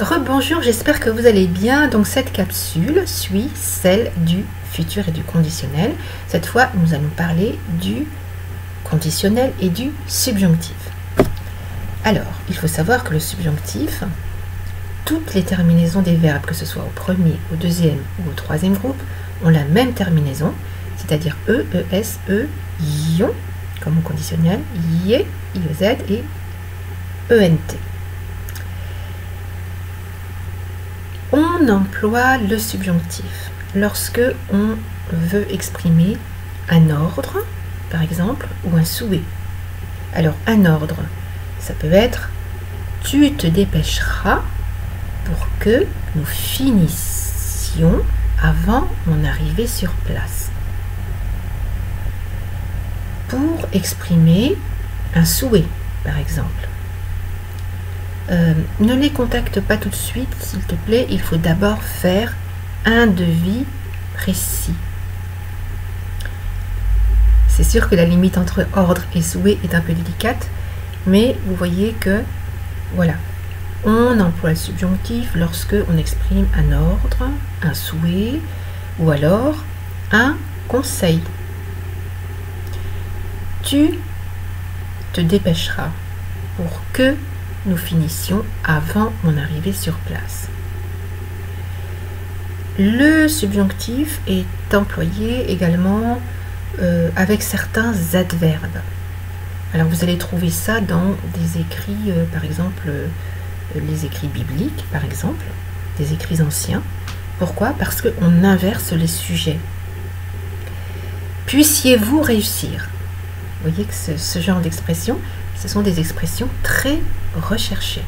Rebonjour, j'espère que vous allez bien. Donc cette capsule suit celle du futur et du conditionnel. Cette fois, nous allons parler du conditionnel et du subjonctif. Alors, il faut savoir que le subjonctif, toutes les terminaisons des verbes, que ce soit au premier, au deuxième ou au troisième groupe, ont la même terminaison, c'est-à-dire E, ES, E, ion, comme au conditionnel, IE, IEZ et ENT. On emploie le subjonctif lorsque on veut exprimer un ordre, par exemple, ou un souhait. Alors, un ordre, ça peut être « tu te dépêcheras pour que nous finissions avant mon arrivée sur place ». Pour exprimer un souhait, par exemple. Ne les contacte pas tout de suite, s'il te plaît. Il faut d'abord faire un devis précis. C'est sûr que la limite entre ordre et souhait est un peu délicate, mais vous voyez que, voilà, on emploie le subjonctif lorsque on exprime un ordre, un souhait, ou alors un conseil. Tu te dépêcheras pour que nous finissions avant mon arrivée sur place. Le subjonctif est employé également avec certains adverbes. Alors vous allez trouver ça dans des écrits, par exemple, les écrits bibliques, par exemple, des écrits anciens. Pourquoi? Parce qu'on inverse les sujets. Puissiez-vous réussir? Vous voyez que ce genre d'expression, ce sont des expressions très recherchées.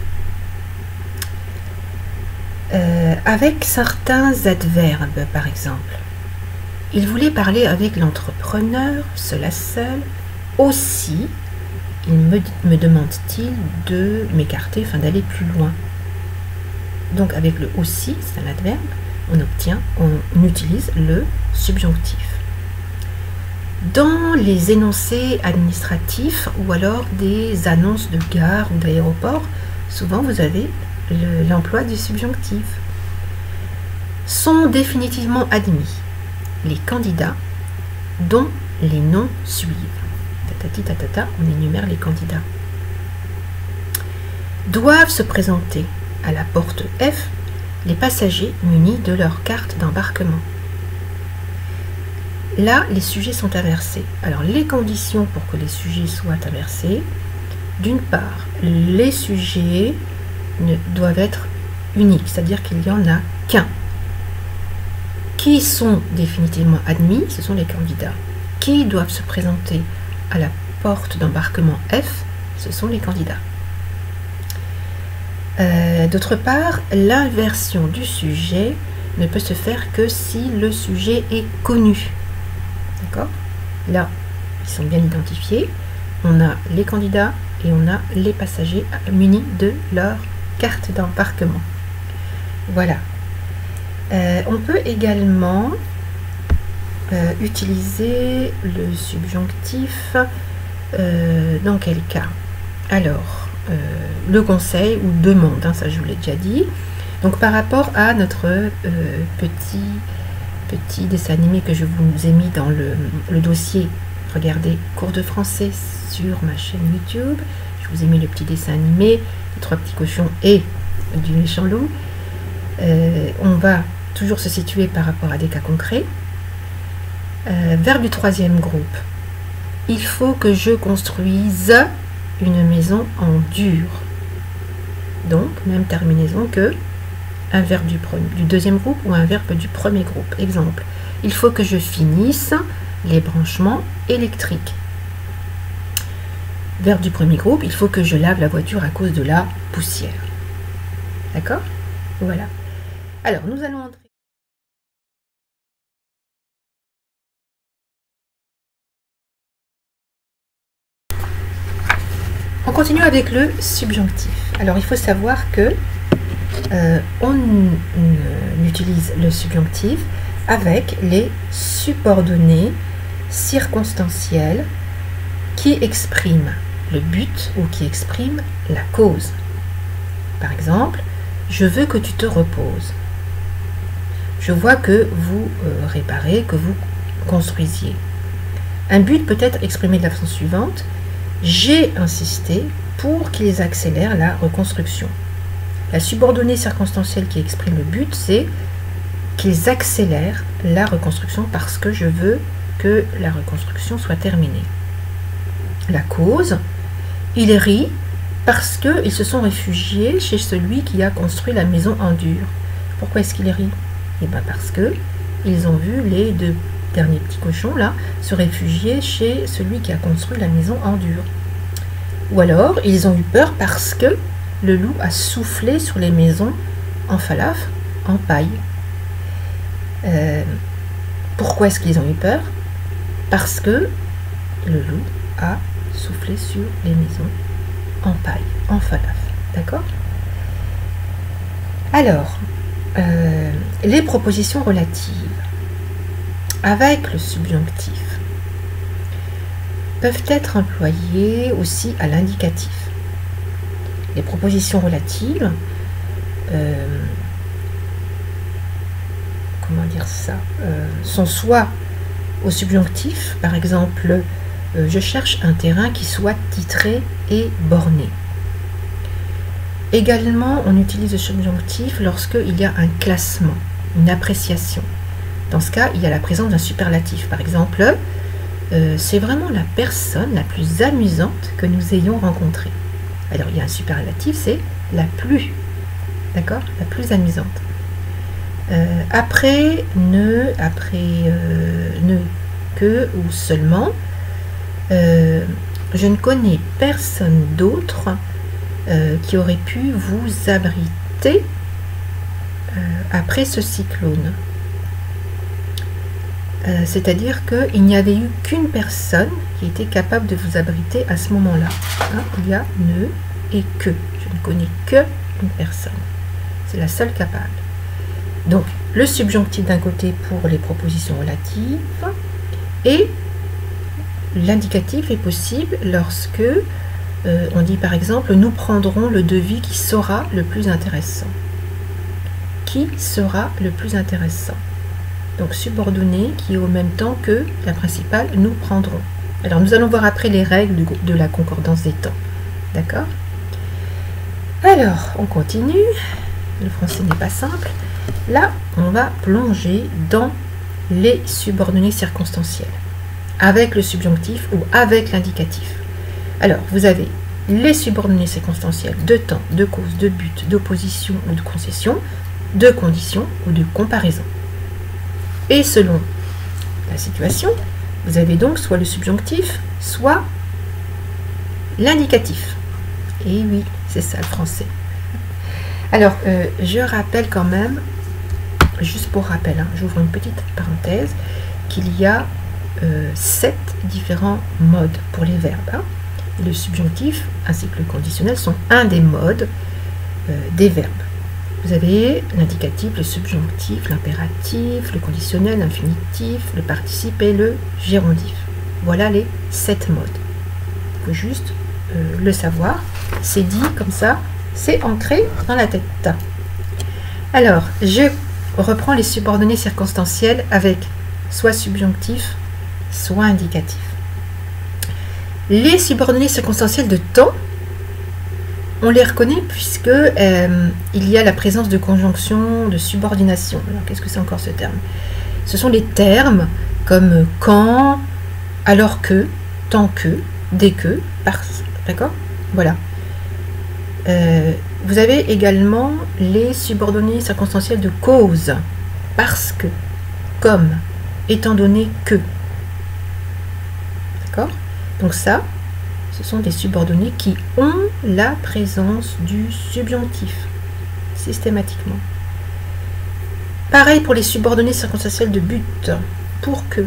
Avec certains adverbes, par exemple. Il voulait parler avec l'entrepreneur, cela seul. Aussi, il me demande-t-il de m'écarter, enfin d'aller plus loin. Donc avec le aussi, c'est un adverbe, on utilise le subjonctif. Dans les énoncés administratifs ou alors des annonces de gare ou d'aéroport, souvent vous avez l'emploi du subjonctif. Sont définitivement admis les candidats dont les noms suivent. Tatati tatata, on énumère les candidats. Doivent se présenter à la porte F les passagers munis de leur carte d'embarquement. Là, les sujets sont inversés. Alors, les conditions pour que les sujets soient inversés, d'une part, les sujets doivent être uniques, c'est-à-dire qu'il n'y en a qu'un. Qui sont définitivement admis, ce sont les candidats. Qui doivent se présenter à la porte d'embarquement F, ce sont les candidats. D'autre part, l'inversion du sujet ne peut se faire que si le sujet est connu. D'accord? Là, ils sont bien identifiés. On a les candidats et on a les passagers munis de leur carte d'embarquement. Voilà. On peut également utiliser le subjonctif dans quel cas? Alors, le conseil ou demande, hein, ça je vous l'ai déjà dit. Donc par rapport à notre petit dessin animé que je vous ai mis dans le dossier, regardez, cours de français sur ma chaîne YouTube, je vous ai mis le petit dessin animé, les 3 petits cochons et du méchant loup. On va toujours se situer par rapport à des cas concrets. Verbe du 3e groupe. Il faut que je construise une maison en dur. Donc, même terminaison que un verbe du 2e groupe ou un verbe du 1er groupe. Exemple, il faut que je finisse les branchements électriques. Verbe du 1er groupe, il faut que je lave la voiture à cause de la poussière. D'accord? Voilà. Alors, nous allons entrer. On continue avec le subjonctif. Alors, il faut savoir que on utilise le subjonctif avec les subordonnés circonstanciels qui expriment le but ou qui expriment la cause. Par exemple, Je veux que tu te reposes. Je vois que vous réparez, que vous construisiez. Un but peut être exprimé de la façon suivante. J'ai insisté pour qu'ils accélèrent la reconstruction. La subordonnée circonstancielle qui exprime le but, c'est qu'ils accélèrent la reconstruction parce que je veux que la reconstruction soit terminée. La cause, il rit parce qu'ils se sont réfugiés chez celui qui a construit la maison en dur. Pourquoi est-ce qu'il rit? Eh bien parce que ils ont vu les deux derniers petits cochons là se réfugier chez celui qui a construit la maison en dur. Ou alors ils ont eu peur parce que le loup a soufflé sur les maisons en falafel, en paille. Pourquoi est-ce qu'ils ont eu peur? Parce que le loup a soufflé sur les maisons en paille, en falafel. D'accord? Alors, les propositions relatives avec le subjonctif peuvent être employées aussi à l'indicatif. Les propositions relatives, comment dire ça, sont soit au subjonctif, par exemple, je cherche un terrain qui soit titré et borné. Également, on utilise le subjonctif lorsqu'il y a un classement, une appréciation. Dans ce cas, il y a la présence d'un superlatif. Par exemple, c'est vraiment la personne la plus amusante que nous ayons rencontrée. Alors, il y a un superlatif, c'est la plus, d'accord, la plus amusante. Après ne, que ou seulement, je ne connais personne d'autre qui aurait pu vous abriter après ce cyclone. C'est-à-dire qu'il n'y avait eu qu'une personne qui était capable de vous abriter à ce moment-là. Hein, il y a ne et que. Je ne connais que une personne. C'est la seule capable. Donc, le subjonctif d'un côté pour les propositions relatives et l'indicatif est possible lorsque on dit par exemple, nous prendrons le devis qui sera le plus intéressant. Qui sera le plus intéressant? Donc subordonné qui est au même temps que la principale, nous prendrons. Alors nous allons voir après les règles de la concordance des temps. D'accord? Alors, on continue. Le français n'est pas simple. Là, on va plonger dans les subordonnées circonstancielles, avec le subjonctif ou avec l'indicatif. Alors, vous avez les subordonnées circonstancielles de temps, de cause, de but, d'opposition ou de concession, de condition ou de comparaison. Et selon la situation, vous avez donc soit le subjonctif, soit l'indicatif. Et oui, c'est ça le français. Alors, je rappelle quand même, juste pour rappel, hein, j'ouvre une petite parenthèse, qu'il y a 7 différents modes pour les verbes. Hein. Le subjonctif ainsi que le conditionnel sont un des modes des verbes. Vous avez l'indicatif, le subjonctif, l'impératif, le conditionnel, l'infinitif, le participe et le gérondif. Voilà les 7 modes. Il faut juste le savoir. C'est dit comme ça, c'est ancré dans la tête. Alors, je reprends les subordonnées circonstancielles avec soit subjonctif, soit indicatif. Les subordonnées circonstancielles de temps, on les reconnaît puisque il y a la présence de conjonction, de subordination. Alors, qu'est-ce que c'est encore ce terme? Ce sont des termes comme quand, alors que, tant que, dès que, parce. D'accord? Voilà. Vous avez également les subordonnées circonstancielles de cause. Parce que, comme, étant donné que. D'accord? Donc ça, ce sont des subordonnées qui ont la présence du subjonctif, systématiquement. Pareil pour les subordonnées circonstancielles de but. Pour que,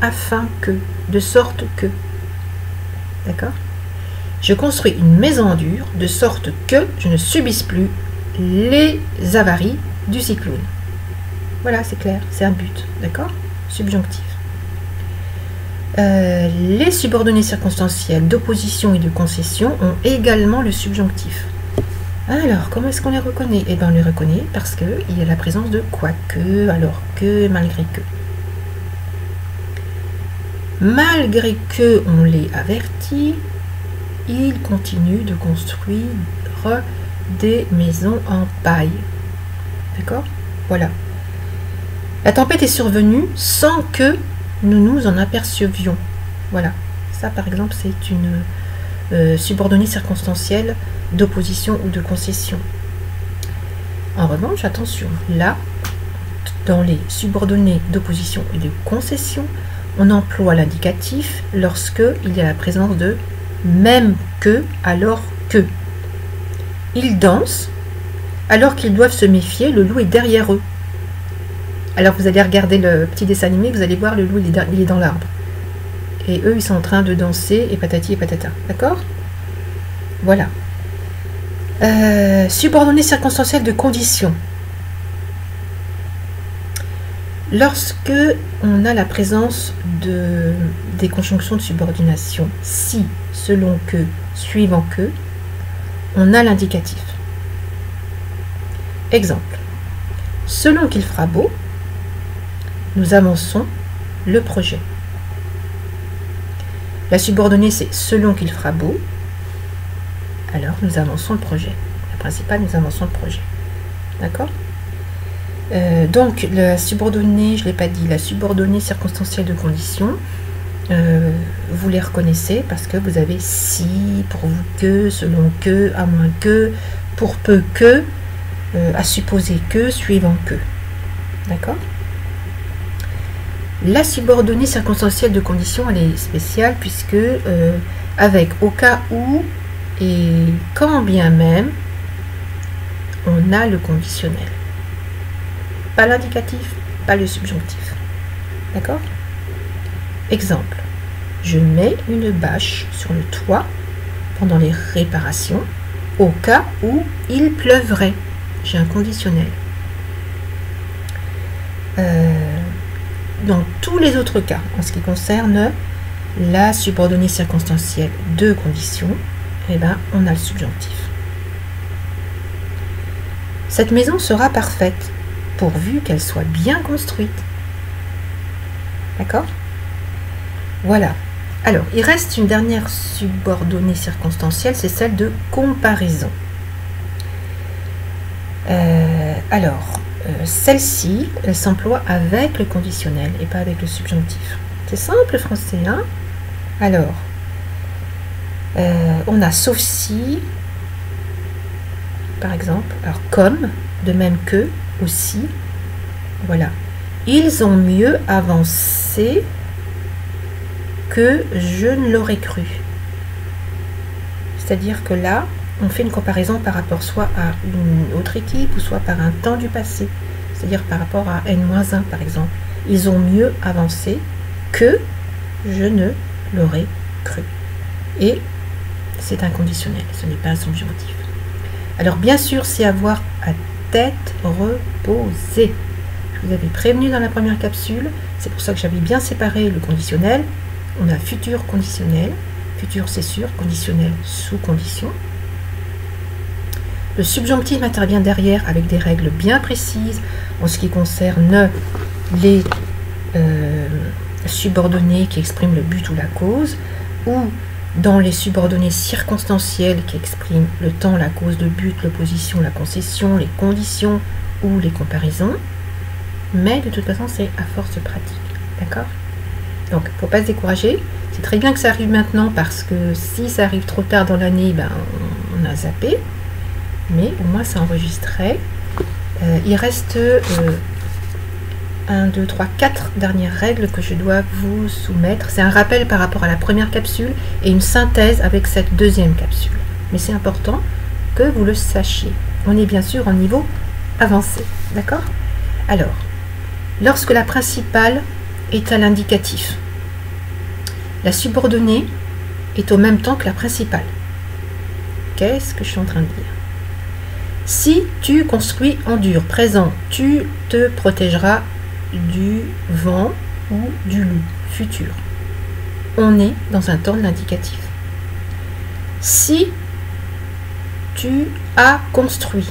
afin que, de sorte que. D'accord? Je construis une maison en dur de sorte que je ne subisse plus les avaries du cyclone. Voilà, c'est clair, c'est un but, d'accord? Subjonctif. Les subordonnées circonstancielles d'opposition et de concession ont également le subjonctif. Alors, comment est-ce qu'on les reconnaît? Eh bien, on les reconnaît parce qu'il y a la présence de quoique, alors que, malgré que. Malgré que on les avertit, ils continuent de construire des maisons en paille. D'accord? Voilà. La tempête est survenue sans que nous nous en apercevions. Voilà. Ça, par exemple, c'est une subordonnée circonstancielle d'opposition ou de concession. En revanche, attention, là, dans les subordonnées d'opposition et de concession, on emploie l'indicatif lorsque il y a la présence de même que, alors que. Ils dansent alors qu'ils doivent se méfier, le loup est derrière eux. Alors vous allez regarder le petit dessin animé, vous allez voir le loup, il est dans l'arbre. Et eux, ils sont en train de danser, et patati et patata. D'accord? Voilà. Subordonnée circonstancielle de condition. Lorsque on a la présence des conjonctions de subordination, si, selon que, suivant que, on a l'indicatif. Exemple. Selon qu'il fera beau, nous avançons le projet. La subordonnée, c'est selon qu'il fera beau, alors nous avançons le projet. La principale, nous avançons le projet. D'accord? Donc, la subordonnée, je ne l'ai pas dit, la subordonnée circonstancielle de condition, vous les reconnaissez parce que vous avez si, pourvu que, selon que, à moins que, pour peu que, à supposer que, suivant que. D'accord? La subordonnée circonstancielle de condition, elle est spéciale puisque avec au cas où et quand bien même, on a le conditionnel. Pas l'indicatif, pas le subjonctif. D'accord? Exemple. Je mets une bâche sur le toit pendant les réparations au cas où il pleuvrait. J'ai un conditionnel. Dans tous les autres cas, en ce qui concerne la subordonnée circonstancielle de condition, eh ben, on a le subjonctif. Cette maison sera parfaite, pourvu qu'elle soit bien construite. D'accord? Voilà. Alors, il reste une dernière subordonnée circonstancielle, c'est celle de comparaison. Celle-ci, elle s'emploie avec le conditionnel et pas avec le subjonctif. C'est simple français, hein? Alors, on a sauf si, par exemple, alors comme, de même que, aussi, voilà. Ils ont mieux avancé que je ne l'aurais cru. C'est-à-dire que là, on fait une comparaison par rapport soit à une autre équipe ou soit par un temps du passé. C'est-à-dire par rapport à N-1 par exemple. Ils ont mieux avancé que je ne l'aurais cru. Et c'est un conditionnel, ce n'est pas un subjonctif. Alors bien sûr, c'est avoir à tête reposée. Je vous avais prévenu dans la première capsule, c'est pour ça que j'avais bien séparé le conditionnel. On a futur conditionnel, futur c'est sûr, conditionnel sous condition. Le subjonctif intervient derrière avec des règles bien précises en ce qui concerne les subordonnées qui expriment le but ou la cause, ou dans les subordonnées circonstancielles qui expriment le temps, la cause, le but, l'opposition, la concession, les conditions ou les comparaisons. Mais de toute façon, c'est à force de pratique. D'accord? Donc, il ne faut pas se décourager. C'est très bien que ça arrive maintenant parce que si ça arrive trop tard dans l'année, ben, on a zappé. Mais au moins, c'est enregistré. Il reste 1, 2, 3, 4 dernières règles que je dois vous soumettre. C'est un rappel par rapport à la première capsule et une synthèse avec cette deuxième capsule. Mais c'est important que vous le sachiez. On est bien sûr en niveau avancé. D'accord? Alors, lorsque la principale est à l'indicatif, la subordonnée est au même temps que la principale. Qu'est-ce que je suis en train de dire? Si tu construis en dur, présent, tu te protégeras du vent ou du loup, futur. On est dans un temps de l'indicatif. Si Tu as construit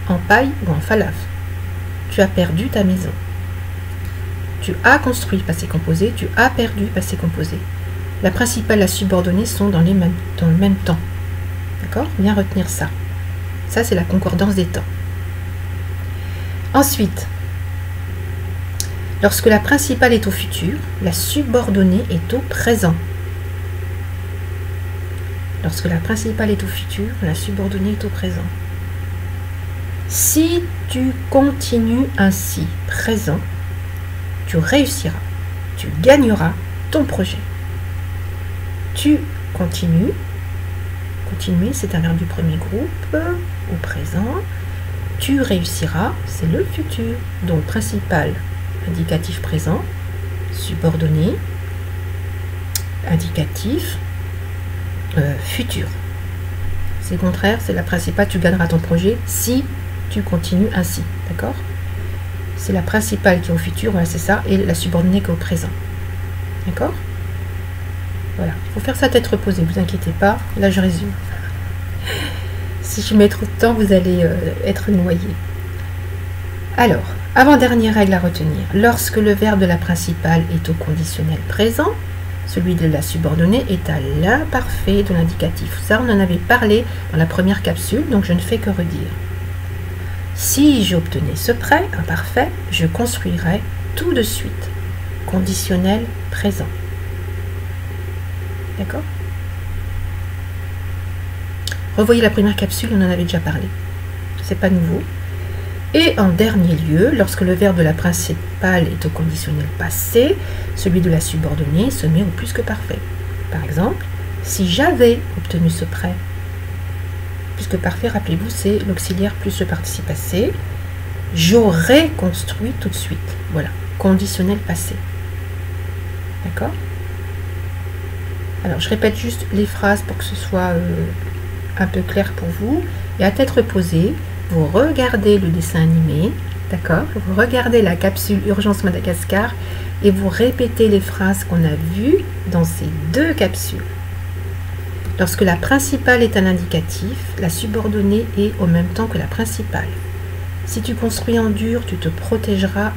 en paille ou en falafel. Tu as perdu ta maison. Tu as construit, passé composé. Tu as perdu, passé composé. La principale et la subordonnée sont dans le même temps. D'accord? Bien retenir ça. Ça, c'est la concordance des temps. Ensuite, lorsque la principale est au futur, la subordonnée est au présent. Lorsque la principale est au futur, la subordonnée est au présent. Si tu continues ainsi, présent, tu réussiras, tu gagneras ton projet. Tu continues. Continuer, c'est un verbe du premier groupe, au présent. Tu réussiras, c'est le futur. Donc, principal, indicatif présent, subordonné, indicatif, futur. C'est le contraire, c'est la principale, tu gagneras ton projet si tu continues ainsi. D'accord? C'est la principale qui est au futur, voilà, c'est ça, et la subordonnée qui est au présent. D'accord? Voilà, il faut faire ça tête reposée, ne vous inquiétez pas. Là, je résume. Si je mets trop de temps, vous allez être noyé. Alors, avant-dernière règle à retenir. Lorsque le verbe de la principale est au conditionnel présent, celui de la subordonnée est à l'imparfait de l'indicatif. Ça, on en avait parlé dans la première capsule, donc je ne fais que redire. Si j'obtenais ce prêt imparfait, je construirais tout de suite. Conditionnel présent. D'accord? Revoyez la première capsule, on en avait déjà parlé. C'est pas nouveau. Et en dernier lieu, lorsque le verbe de la principale est au conditionnel passé, celui de la subordonnée se met au plus que parfait. Par exemple, si j'avais obtenu ce prêt, plus que parfait, rappelez-vous, c'est l'auxiliaire plus le participe passé, j'aurais construit tout de suite. Voilà, conditionnel passé. D'accord? Alors, je répète juste les phrases pour que ce soit un peu clair pour vous. Et à tête reposée, vous regardez le dessin animé, d'accord? Vous regardez la capsule Urgence Madagascar et vous répétez les phrases qu'on a vues dans ces deux capsules. Lorsque la principale est un indicatif, la subordonnée est au même temps que la principale. Si tu construis en dur, tu te protégeras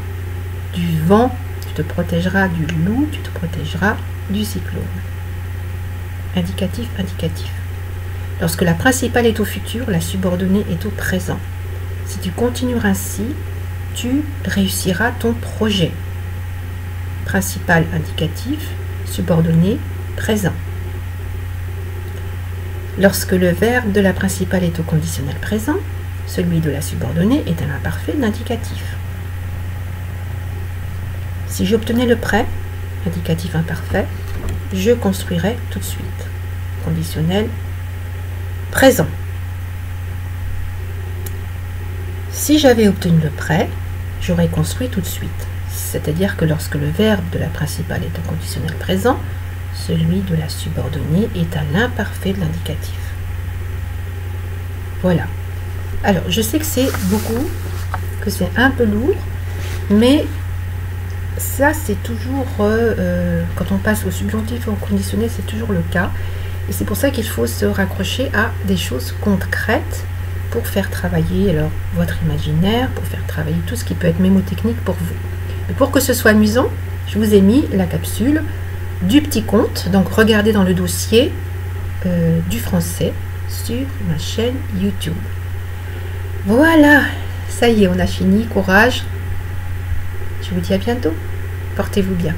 du vent, tu te protégeras du loup, tu te protégeras du cyclone. Indicatif, indicatif. Lorsque la principale est au futur, la subordonnée est au présent. Si tu continueras ainsi, tu réussiras ton projet. Principal, indicatif, subordonné, présent. Lorsque le verbe de la principale est au conditionnel présent, celui de la subordonnée est un imparfait de l'indicatif. Si j'obtenais le prêt, indicatif imparfait, je construirais tout de suite. Conditionnel présent. Si j'avais obtenu le prêt, j'aurais construit tout de suite. C'est-à-dire que lorsque le verbe de la principale est au conditionnel présent, celui de la subordonnée est à l'imparfait de l'indicatif. Voilà. Alors, je sais que c'est beaucoup, que c'est un peu lourd, mais ça, c'est toujours, quand on passe au subjonctif ou au conditionnel, c'est toujours le cas. Et c'est pour ça qu'il faut se raccrocher à des choses concrètes pour faire travailler alors, votre imaginaire, pour faire travailler tout ce qui peut être mémotechnique pour vous. Et pour que ce soit amusant, je vous ai mis la capsule du petit conte. Donc, regardez dans le dossier du français sur ma chaîne YouTube. Voilà, ça y est, on a fini. Courage. Je vous dis à bientôt. Portez-vous bien.